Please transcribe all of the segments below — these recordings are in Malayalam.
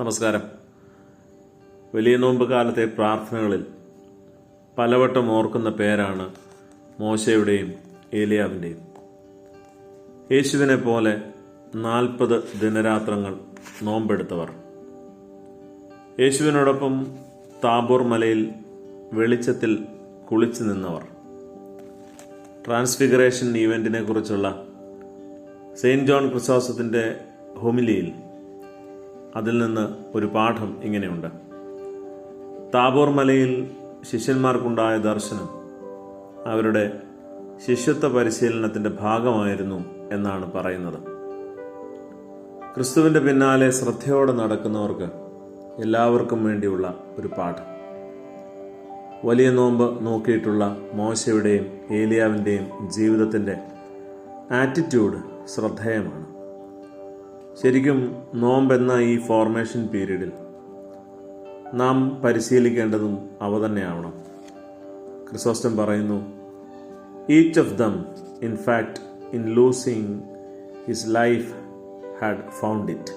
നമസ്കാരം. വലിയ നോമ്പ് കാലത്തെ പ്രാർത്ഥനകളിൽ പലവട്ടം ഓർക്കുന്ന പേരാണ് മോശയുടെയും ഏലിയാവിൻ്റെയും. യേശുവിനെ പോലെ 40 ദിനരാത്രങ്ങൾ നോമ്പെടുത്തവർ, യേശുവിനോടൊപ്പം താബോർ മലയിൽ വെളിച്ചത്തിൽ കുളിച്ചു നിന്നവർ, ട്രാൻസ്ഫിഗറേഷൻ ഈവൻറ്റിനെ കുറിച്ചുള്ള സെയിൻറ്റ് ജോൺ ക്രിസോസ്റ്റത്തിൻ്റെ ഹോമിലിയിൽ അതിൽ നിന്ന് ഒരു പാഠം ഇങ്ങനെയുണ്ട്. താബോർ മലയിൽ ശിഷ്യന്മാർക്കുണ്ടായ ദർശനം അവരുടെ ശിഷ്യത്വ പരിശീലനത്തിൻ്റെ ഭാഗമായിരുന്നു എന്നാണ് പറയുന്നത്. ക്രിസ്തുവിൻ്റെ പിന്നാലെ ശ്രദ്ധയോടെ നടക്കുന്നവർക്ക് എല്ലാവർക്കും വേണ്ടിയുള്ള ഒരു പാഠം. വലിയ നോമ്പ് നോക്കിയിട്ടുള്ള മോശയുടെയും ഏലിയാവിൻ്റെയും ജീവിതത്തിൻ്റെ ആറ്റിറ്റ്യൂഡ് ശ്രദ്ധേയമാണ്. ശരിക്കും നോമ്പെന്ന ഈ ഫോർമേഷൻ പീരീഡിൽ നാം പരിശീലിക്കേണ്ടതും അവ തന്നെയാവണം. ക്രിസോസ്റ്റം പറയുന്നു, each of them in fact in losing his life had found it.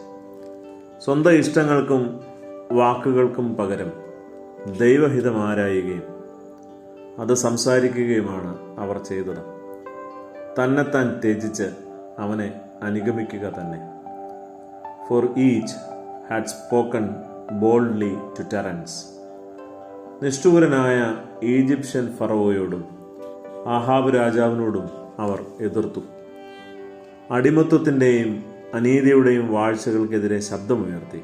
സ്വന്തം ഇഷ്ടങ്ങൾക്കും വാക്കുകൾക്കും പകരം ദൈവഹിതം ആരായുകയും അത് സംസാരിക്കുകയുമാണ് അവർ ചെയ്തത്. തന്നെത്താൻ ത്യജിച്ച് അവനെ അനുഗമിക്കുക തന്നെ. For each had spoken boldly to Terence. നിഷ്ഠൂരനായ ഈജിപ്ഷ്യൻ ഫറവോയോടും ആഹാബ് രാജാവിനോടും അവർ എതിർത്തു. അടിമത്വത്തിൻ്റെയും അനീതിയുടെയും വാഴ്ചകൾക്കെതിരെ ശബ്ദമുയർത്തി.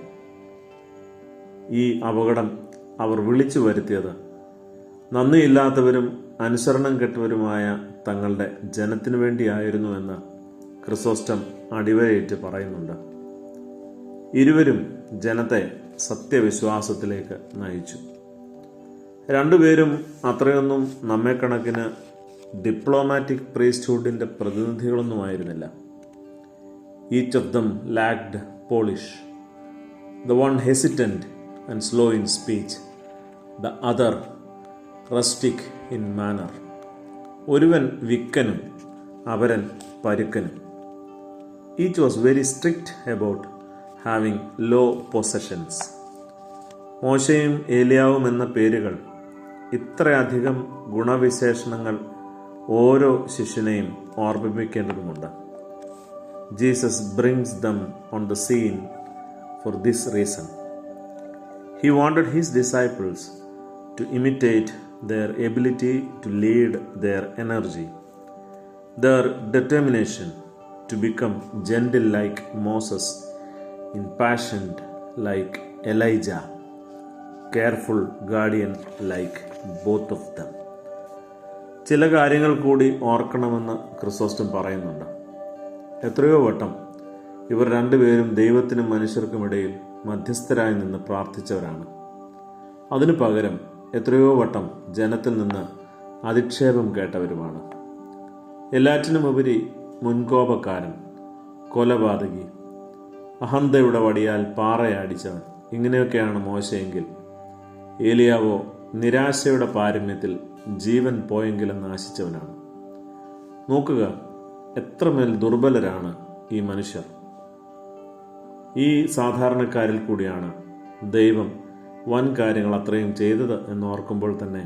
ഈ അപകടം അവർ വിളിച്ചു വരുത്തിയത് നന്ദിയില്ലാത്തവരും അനുസരണം കെട്ടവരുമായ തങ്ങളുടെ ജനത്തിനു വേണ്ടിയായിരുന്നു എന്ന് ക്രിസോസ്റ്റം അടിവരയിട്ട് പറയുന്നുണ്ട്. ഇരുവരും ജനത്തെ സത്യവിശ്വാസത്തിലേക്ക് നയിച്ചു. രണ്ടുപേരും അത്രയൊന്നും നമ്മെ കണക്കിന് ഡിപ്ലോമാറ്റിക് പ്രീസ്റ്റ്ഹുഡിൻ്റെ പ്രതിനിധികളൊന്നുമായിരുന്നില്ല. Each of them lacked polish. The one hesitant and slow in speech, the other rustic in manner. ഒരുവൻ വിക്കനും അപരൻ പരുക്കനും. Each was very strict about having low possessions. മോശയും ഏലിയാവും എന്ന പേരുകൾ ഇത്രയധികം ഗുണവിശേഷണങ്ങൾ ഓരോ ശിഷ്യനെയും ഓർമ്മിപ്പിക്കേണ്ടതുണ്ട്. Jesus brings them on the scene for this reason. He wanted his disciples to imitate their ability to lead, their energy, their determination to become gentle like Moses, impassioned like Elijah, careful guardian like both of them. ചില കാര്യങ്ങൾ കൂടി ഓർക്കണമെന്ന് ക്രിസോസ്റ്റം പറയുന്നുണ്ട്. എത്രയോ വട്ടം ഇവർ രണ്ടുപേരും ദൈവത്തിനും മനുഷ്യർക്കുമിടയിൽ മധ്യസ്ഥരായി നിന്ന് പ്രാർത്ഥിച്ചവരാണ്. അതിനു പകരം എത്രയോ വട്ടം ജനത്തിൽ നിന്ന് അധിക്ഷേപം കേട്ടവരുമാണ്. എല്ലാറ്റിനുമുപരി മുൻകോപക്കാരൻ, കൊലപാതകി, അഹന്തയുടെ വടിയാൽ പാറയടിച്ചവൻ, ഇങ്ങനെയൊക്കെയാണ് മോശയെങ്കിൽ ഏലിയാവോ നിരാശയുടെ പാരമ്യത്തിൽ ജീവൻ പോയെങ്കിലും നാശിച്ചവനാണ്. നോക്കുക, എത്രമേൽ ദുർബലരാണ് ഈ മനുഷ്യർ. ഈ സാധാരണക്കാരിൽ കൂടിയാണ് ദൈവം വൻ കാര്യങ്ങൾ അത്രയും ചെയ്തത് എന്നോർക്കുമ്പോൾ തന്നെ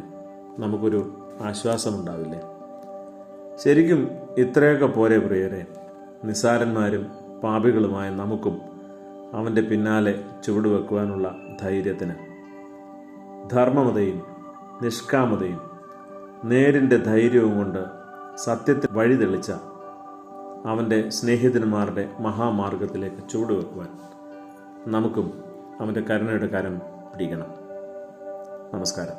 നമുക്കൊരു ആശ്വാസമുണ്ടാവില്ലേ? ശരിക്കും ഇത്രയൊക്കെ പോരെ പ്രിയരെ, നിസ്സാരന്മാരും പാപികളുമായ നമുക്കും അവൻ്റെ പിന്നാലെ ചുവടുവെക്കുവാനുള്ള ധൈര്യത്തിന്. ധർമ്മമതയും നിഷ്കാമതയും നേരിൻ്റെ ധൈര്യവും കൊണ്ട് സത്യത്തിൽ വഴി തെളിച്ച അവൻ്റെ സ്നേഹിതന്മാരുടെ മഹാമാർഗത്തിലേക്ക് ചുവടുവെക്കുവാൻ നമുക്കും അവൻ്റെ കരുണയുടെ കരം പിടിക്കണം. നമസ്കാരം.